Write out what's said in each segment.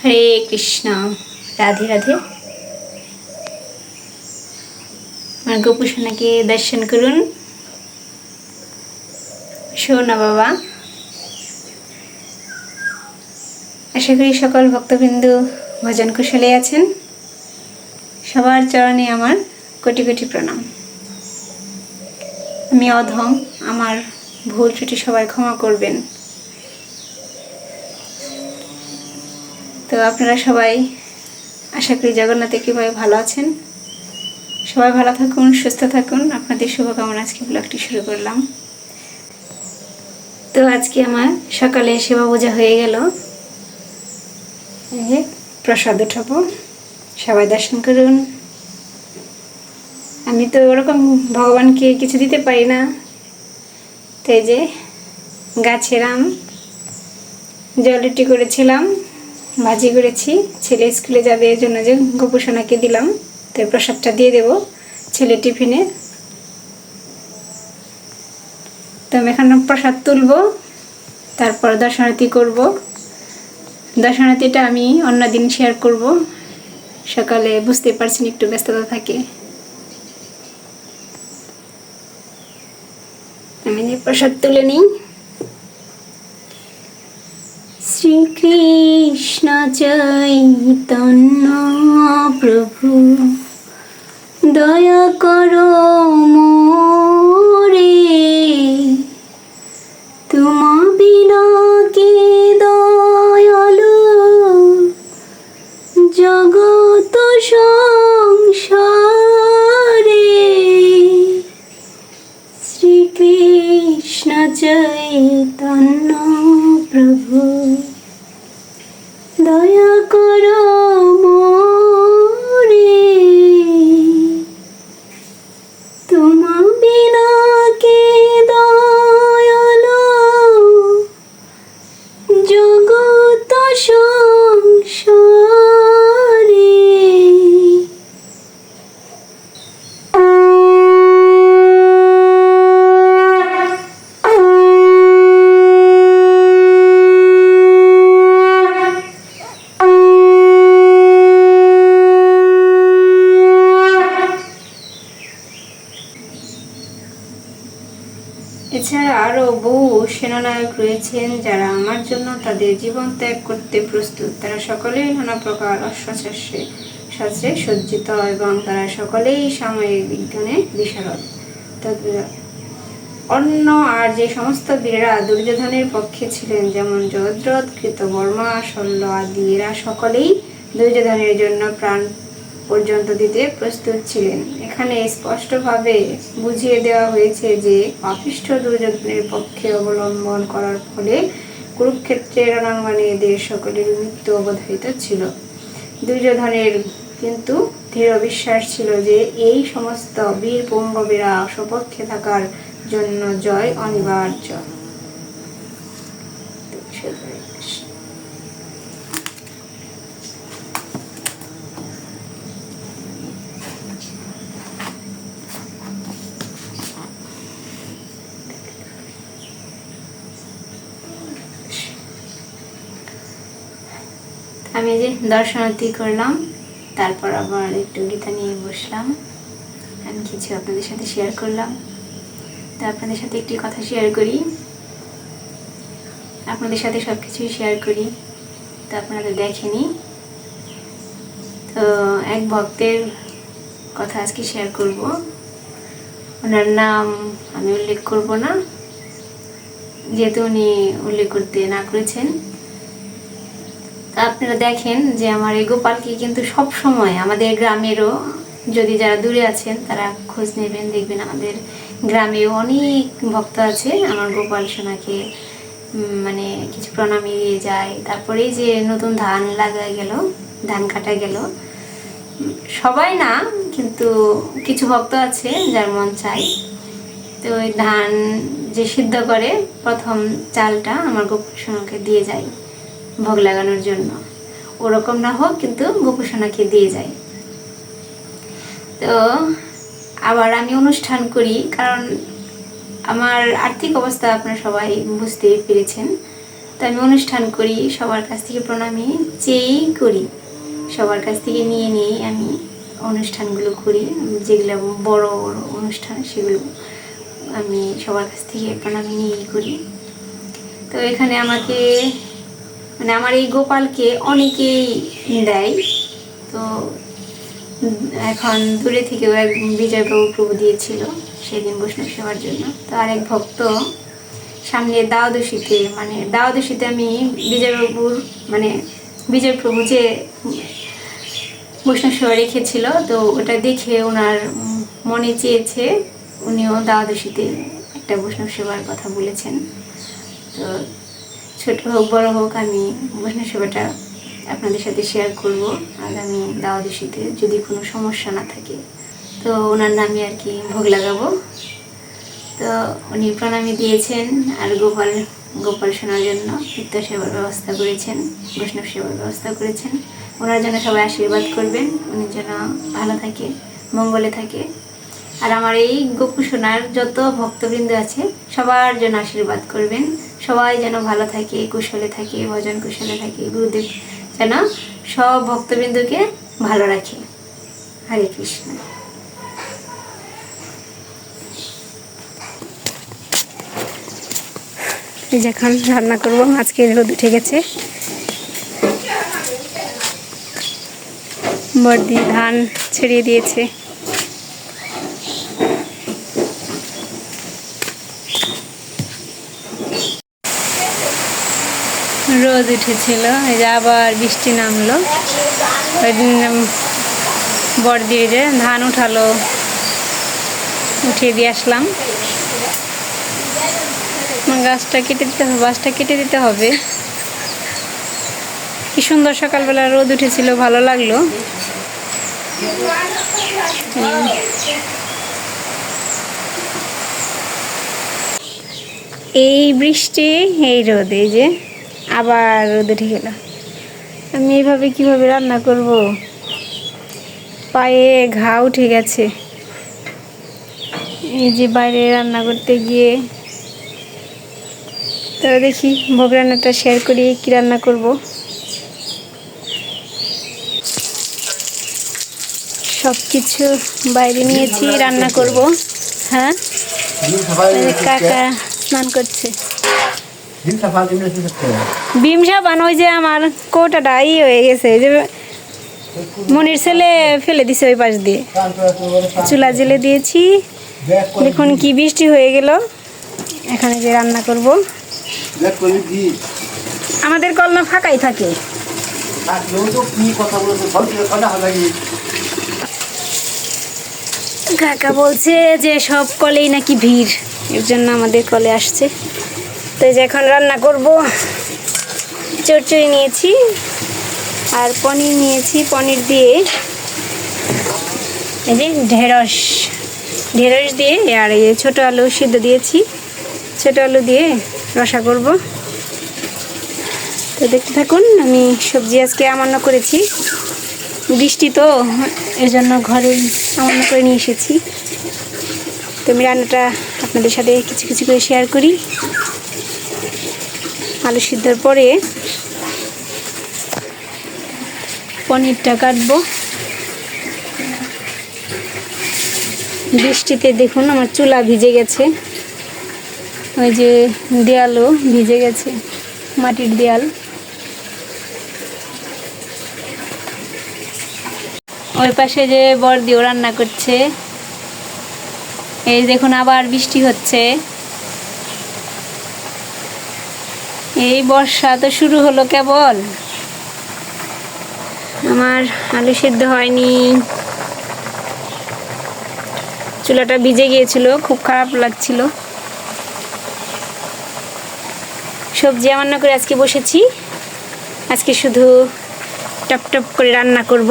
হরে কৃষ্ণ, রাধে রাধে। আমার গোপুসোনাকে দর্শন করুন। শোনা বাবা, আশা করি সকল ভক্তবৃন্দ ভজন কুশলে আছেন। সবার চরণে আমার কোটি কোটি প্রণাম। আমি অধম, আমার ভুল ত্রুটি সবাই ক্ষমা করবেন। তো আপনারা সবাই আশা করি জগন্নাথের কৃপায় ভালো আছেন। সবাই ভালো থাকুন, সুস্থ থাকুন, আপনাদের শুভকামনা আজকে ব্লগটি শুরু করলাম। তো আজকে আমার সকালে সেবা পূজা হয়ে গেল। প্রসাদ উঠাবো, সবাই দর্শন করুন। আমি তো ওরকম ভগবানকে কিছু দিতে পারি না, তাই যে গাছের আম জলটি করেছিলাম, ভাজি করেছি। ছেলে স্কুলে যাবে এর জন্য যে গোপুসোনাকে দিলাম, তো প্রসাদটা দিয়ে দেব ছেলে টিফিনে। তো আমি এখন প্রসাদ তুলবো, তারপর দর্শনার্থী করব। দর্শনার্থীটা আমি অন্য দিন শেয়ার করব। সকালে বুঝতে পারছেন একটু ব্যস্ততা থাকে। আমি যে প্রসাদ তুলে নিই। শ্রীকৃষ্ণ চৈতন্য প্রভু দয়া করো মোরে, তোমা বিনা কে দয়ালু জগত সংসারে। শ্রীকৃষ্ণ চৈতন্য প্রভু দয়া করো মোরে, তোমা বিনা কে দয়ালু জগত সংসারে। এছাড়া আরও বহু সেনানায়ক রয়েছেন যারা আমার জন্য তাদের জীবন ত্যাগ করতে প্রস্তুত। তারা সকলেই নানা প্রকার শাস্ত্রে সজ্জিত এবং তারা সকলেই সাময়িক বিজ্ঞানে বিশারদ। অন্য আর যে সমস্ত বীরেরা দুর্যোধনের পক্ষে ছিলেন, যেমন জয়দ্রথ, কৃতবর্মা, শল্য আদি, এরা সকলেই দুর্যোধনের জন্য প্রাণ পর্যন্ত দিতে প্রস্তুত ছিলেন। এখানে স্পষ্টভাবে বুঝিয়ে দেওয়া হয়েছে যে পাপিষ্ঠ দুর্যোধনের পক্ষে অবলম্বন করার ফলে কুরুক্ষেত্রের রণাঙ্গনে এদের সকলের মৃত্যু অবধারিত ছিল। দুর্যোধনের কিন্তু দৃঢ় বিশ্বাস ছিল যে এই সমস্ত বীর পুঙ্গবীরা সপক্ষে থাকার জন্য জয় অনিবার্য। আমি যে দর্শনার্থী করলাম, তারপর আবার একটু গীতা নিয়ে বসলাম। আমি কিছু আপনাদের সাথে শেয়ার করলাম। তো আপনাদের সাথে একটি কথা শেয়ার করি, আপনাদের সাথে সব কিছুই শেয়ার করি, তো আপনারা দেখেনি। তো এক ভক্তের কথা আজকে শেয়ার করব। ওনার নাম আমি উল্লেখ করব না, যেহেতু উনি উল্লেখ করতে না করেছেন। তা আপনারা দেখেন যে আমার এই গোপালকে কিন্তু সব সময় আমাদের গ্রামেরও, যদি যারা দূরে আছেন তারা খোঁজ নেবেন, দেখবেন আমাদের গ্রামেও অনেক ভক্ত আছে আমার গোপাল সোনাকে মানে কিছু প্রণামী দিয়ে যায়। তারপরে যে নতুন ধান লাগা গেল, ধান কাটা গেল, সবাই না কিন্তু কিছু ভক্ত আছে যার মন চাই, তো ওই ধান যে সিদ্ধ করে প্রথম চালটা আমার গোপাল সোনাকে দিয়ে যায় ভোগ লাগানোর জন্য। ওরকম না হোক কিন্তু গোপুসোনাকে দিয়ে যায়। তো আবার আমি অনুষ্ঠান করি, কারণ আমার আর্থিক অবস্থা আপনারা সবাই বুঝতেই পেরেছেন। তো তো আমি অনুষ্ঠান করি, সবার কাছ থেকে প্রণামী চেয়েই করি, সবার কাছ থেকে নিয়েই আমি অনুষ্ঠানগুলো করি। যেগুলো বড় বড় অনুষ্ঠান সেগুলো আমি সবার কাছ থেকে প্রণামী নিয়েই করি। তো এখানে আমাকে মানে আমার এই গোপালকে অনেকেই দেয়। তো এখন দূরে থেকেও এক বিজয়বাবু প্রভু দিয়েছিল সেদিন বৈষ্ণব সেবার জন্য। তো আরেক ভক্ত সামনে দাওদশীতে আমি বিজয়বাবুর মানে বিজয় প্রভু যে বৈষ্ণব সেবা রেখেছিল, তো ওটা দেখে ওনার মনে চেয়েছে, উনিও দ্বাদশীতে একটা বৈষ্ণব সেবার কথা বলেছেন। তো ছোট হোক বড় হোক আমি বৈষ্ণব সেবাটা আপনাদের সাথে শেয়ার করব আগামী দ্বাদশীতে, যদি কোনো সমস্যা না থাকে। তো ওনার নামে আর কি ভোগ লাগাবো। তো উনি প্রণামী দিয়েছেন, আর গোপাল শোনার জন্য নিত্য সেবার ব্যবস্থা করেছেন, বৈষ্ণব সেবার ব্যবস্থা করেছেন। ওনার জন্য সবাই আশীর্বাদ করবেন, উনি যেন ভালো থাকে, মঙ্গলে থাকে। আর আমার এই গোপু সোনার যত ভক্তবৃন্দ আছে সবার জন্য আশীর্বাদ করবেন, সবাই যেন ভালো থাকে, কুশলে থাকে, ভজন কুশলে থাকে। গুরুদেব যেন সব ভক্তবৃন্দকে ভালো রাখে। হরে কৃষ্ণ। এখন রান্না করবো, আজকে রোদ উঠে গেছে। বর্দি ধান ছড়িয়ে দিয়েছে। রোদ উঠেছিল, এই যে আবার বৃষ্টি নামলো। বর্দি যে ধান উঠালো, উঠিয়ে দিয়ে আসলাম। গাছটা কেটে দিতে হবে। কি সুন্দর সকালবেলা রোদ উঠেছিল, ভালো লাগলো। এই বৃষ্টি, এই রোদ, এই যে আবার রোদ উঠে গেল। আমি এইভাবে কিভাবে রান্না করব? পায়ে ঘা উঠে গেছে। এই যে বাইরে রান্না করতে গিয়ে। তো দেখি ভোগ রান্নাটা শেয়ার করি, কি রান্না করব। সব কিছু বাইরে নিয়েছি, রান্না করব। হ্যাঁ, কাকা স্নান করছে। বিম সাবান ওই যে আমার কৌটাটা হয়ে গেছে, যে মনির ছেলে ফেলে দিছে ওই পাশ দিয়ে। চুলা জেলে দিয়েছি। দেখুন কি বৃষ্টি হয়ে গেল। এখানে যে রান্না করব। আমাদের কলনা ফাঁকাই থাকে। কাকা বলছে যে সব কলেই নাকি ভিড়, এর জন্য আমাদের কলে আসছে। তো এই যে এখন রান্না করব। চচ্চড়ি নিয়েছি আর পনির নিয়েছি। পনির দিয়ে এই যে ঢেঁড়স দিয়ে, আর এই ছোটো আলু সিদ্ধ দিয়েছি। ছোটো আলু দিয়ে রসা করব। তো দেখতে থাকুন। আমি সবজি আজকে আমান্য করেছি, বৃষ্টি তো এর জন্য ঘরে আমান্য করে নিয়ে এসেছি। তো আমি রান্নাটা আপনাদের সাথে কিছু কিছু করে শেয়ার করি। আলু সিদ্ধর পরে পনিরটা কাটবো। বৃষ্টিতে দেখুন আমার চুলা ভিজে গেছে, ওই যে দেয়ালও ভিজে গেছে, মাটির দেয়াল। ওই পাশে যে বড়দিও রান্না করছে। এই দেখুন আবার বৃষ্টি হচ্ছে। এই বর্ষা তো শুরু হলো কেবল। আমার আলু সিদ্ধ হয়নি, চুলাটা ভিজে গিয়েছিল, খুব খারাপ লাগছিল। সবজি আমান্য করে আজকে বসেছি। আজকে শুধু টপ টপ করে রান্না করব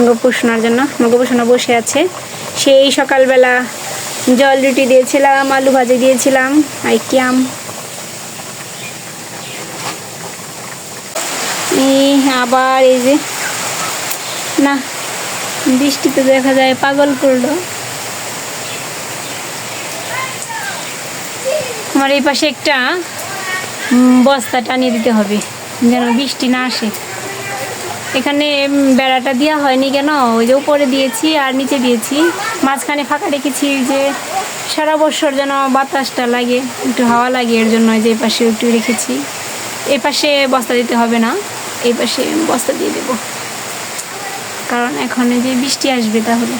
গোপোষণার জন্য। গোপোষণা বসে আছে। সেই সকালবেলা জল রুটি দিয়েছিলাম, আলু ভাজি দিয়েছিলাম, আইকিয়াম। এই আবার এই যে না, বৃষ্টিতে দেখা যায় পাগল করলো। আমার এই পাশে একটা বস্তা টানিয়ে দিতে হবে যেন বৃষ্টি না আসে। এখানে বেড়াটা দেওয়া হয়নি কেন, ওই যে উপরে দিয়েছি আর নিচে দিয়েছি, মাঝখানে ফাঁকা রেখেছি যে সারা বছর যেন বাতাসটা লাগে, একটু হাওয়া লাগে, এর জন্য যে পাশে একটু রেখেছি। এই পাশে বস্তা দিতে হবে না, এই পাশে বস্তা দিয়ে দেব, কারণ এখন যে বৃষ্টি আসবে তাহলে।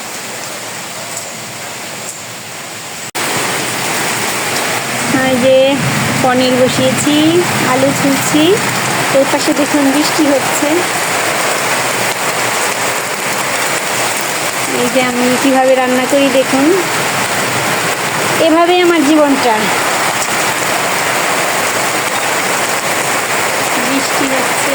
এই যে পনির বসিয়েছি, আলু ছুলছি, এই পাশে দেখুন বৃষ্টি হচ্ছে। এই যে আমি কীভাবে রান্না করি দেখুন, এভাবেই আমার জীবনটা। বৃষ্টি হচ্ছে,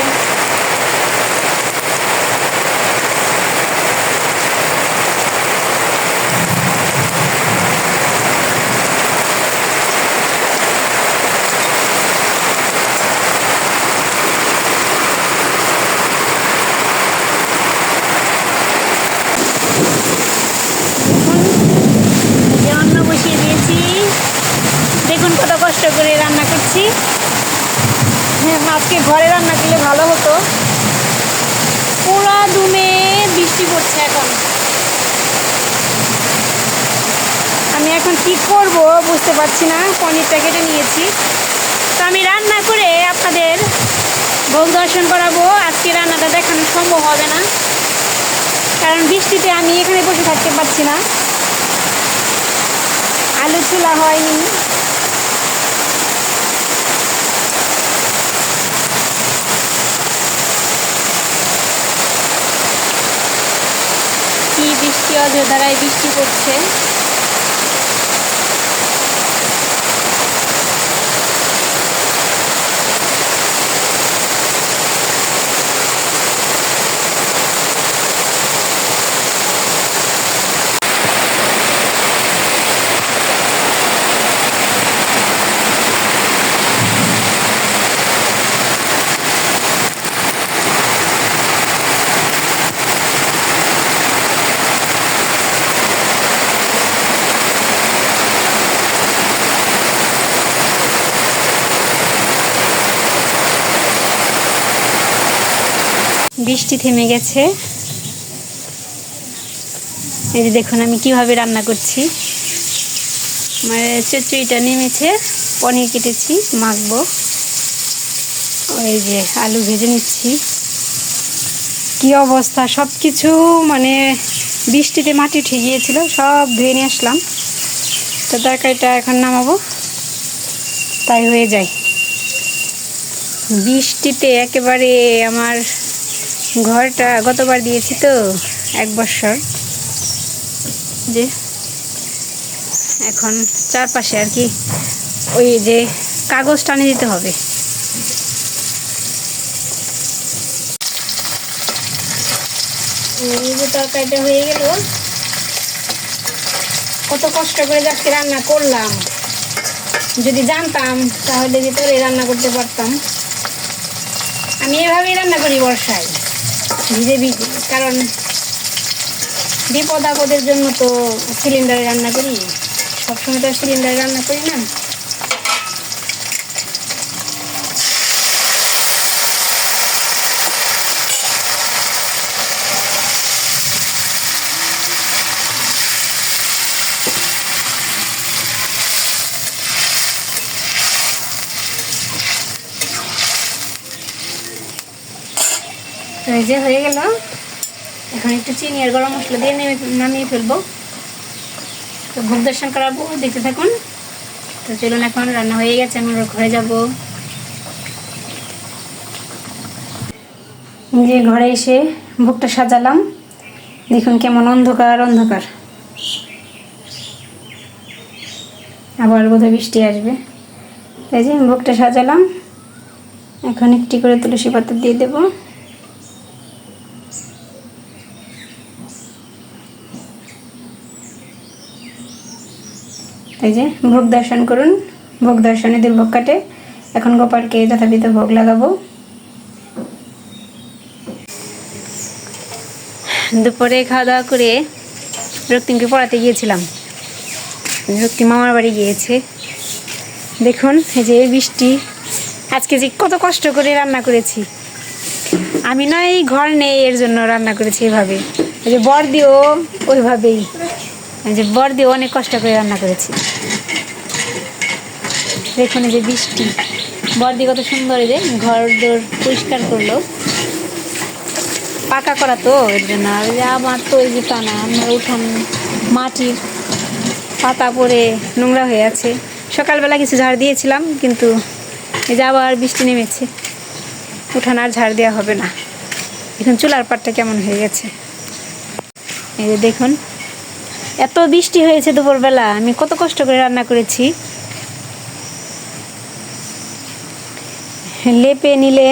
বসিয়ে দিয়েছি। দেখুন কত কষ্ট করে রান্না করছি। হ্যাঁ, আজকে ঘরে রান্না করলে ভালো হতো। পুরা দুমে বৃষ্টি পড়ছে। এখন আমি এখন কি করব বুঝতে পারছি না। পনিরটা কেটে নিয়েছি, তো আমি রান্না করে আপনাদের ভোগ দর্শন করাবো। আজকে রান্নাটা দেখানো সম্ভব হবে না, কারণ বৃষ্টিতে আমি এখানে বসে থাকতে পারছি না। আলু ছোলা হয়নি, কি বৃষ্টি, অঝোরধারায় বৃষ্টি পড়ছে। বৃষ্টি থেমে গেছে। এই যে দেখুন আমি কিভাবে রান্না করছি। আমার চচ্চড়িটা নেমেছে, পনির কেটেছি, মাখবো। এই যে আলু ভেজে নিচ্ছি। কি অবস্থা, সব কিছু মানে বৃষ্টিতে মাটি উঠে গিয়েছিল, সব ধুয়ে নিয়ে আসলাম। তো তরকারিটা এখন নামাবো, তাই হয়ে যায়। বৃষ্টিতে একেবারে আমার ঘরটা গতবার দিয়েছি তো 1 বছর, যে এখন চারপাশে আর কি ওই যে কাগজ টানিয়ে দিতে হবে। এই যে তরকারিটা হয়ে গেল। কত কষ্ট করে যাচ্ছে রান্না করলাম, যদি জানতাম তাহলে ভিতরে রান্না করতে পারতাম। আমি এভাবেই রান্না করি বর্ষায়, ভিজে ভিজে, কারণ বিপদ আপদের জন্য তো সিলিন্ডারে রান্না করি। সবসময় তো সিলিন্ডারে রান্না করি না। তো এই যে হয়ে গেল। এখন একটু চিনি আর গরম মশলা দিয়ে নামিয়ে ফেলবো। তো ভোগ দর্শন করাবো, দেখতে থাকুন। তো চলুন, এখন রান্না হয়ে গেছে, আমরা ঘরে যাব। যে ঘরে এসে ভোগটা সাজালাম, দেখুন কেমন অন্ধকার অন্ধকার। আবার বোধহয় বৃষ্টি আসবে। এই যে ভোগটা সাজালাম, এখন একটি করে তুলসী পাতা দিয়ে দেবো। এই যে ভোগ দর্শন করুন। ভোগ দর্শনে দুর্ভোগ কাটে। এখন গোপালকে যথাবিধ ভোগ লাগাবো। দুপুরে খাওয়া দাওয়া করে রক্তিমকে পড়াতে গিয়েছিলাম। রক্তিম মামার বাড়ি গিয়েছে। দেখুন এই যে বৃষ্টি আজকে যে কত কষ্ট করে রান্না করেছি, আমি নয় ঘর নেই এর জন্য রান্না করেছি এভাবে। এই যে বড়দিও ওইভাবেই, এই যে বড়দিও অনেক কষ্ট করে রান্না করেছি। দেখুন এই যে বৃষ্টি, বড়দি কত সুন্দর এই যে ঘর দোর পরিষ্কার করলো, পাকা করা তো এর জন্য। আর যে আমার তো এই যে টানা আমার উঠান মাটির পাতা পরে নোংরা হয়ে আছে। সকালবেলা কিছু ঝাড় দিয়েছিলাম, কিন্তু এই যে আবার বৃষ্টি নেমেছে, উঠান আর ঝাড় দেওয়া হবে না। এখন চুলার পাটটা কেমন হয়ে গেছে, এই যে দেখুন। এত বৃষ্টি হয়েছে দুপুরবেলা, আমি কত কষ্ট করে রান্না করেছি। লেপে নিলে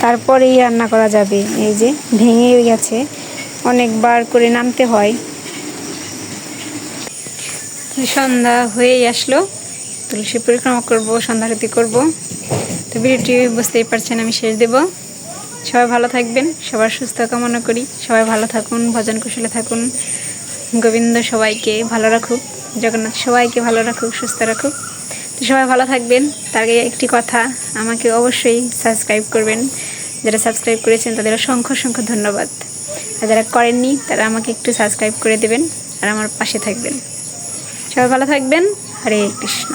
তারপরেই রান্না করা যাবে। এই যে ভেঙে গেছে, অনেকবার করে নামতে হয়। সন্ধ্যা হয়েই আসলো, তুলসী পরিক্রমা করবো, সন্ধ্যারতি করব। তো ভিডিওটি বুঝতেই পারছেন, আমি শেষ দেব। সবাই ভালো থাকবেন, সবার সুস্থ কামনা করি। সবাই ভালো থাকুন, ভজন কুশলে থাকুন। গোবিন্দ সবাইকে ভালো রাখুক, জগন্নাথ সবাইকে ভালো রাখুক, সুস্থ রাখুক। তো সবাই ভালো থাকবেন। তার আগে একটি কথা, আমাকে অবশ্যই সাবস্ক্রাইব করবেন। যারা সাবস্ক্রাইব করেছেন তাদের অসংখ্য অসংখ্য ধন্যবাদ। আর যারা করেননি তারা আমাকে একটু সাবস্ক্রাইব করে দেবেন আর আমার পাশে থাকবেন। সবাই ভালো থাকবেন। হরে কৃষ্ণ।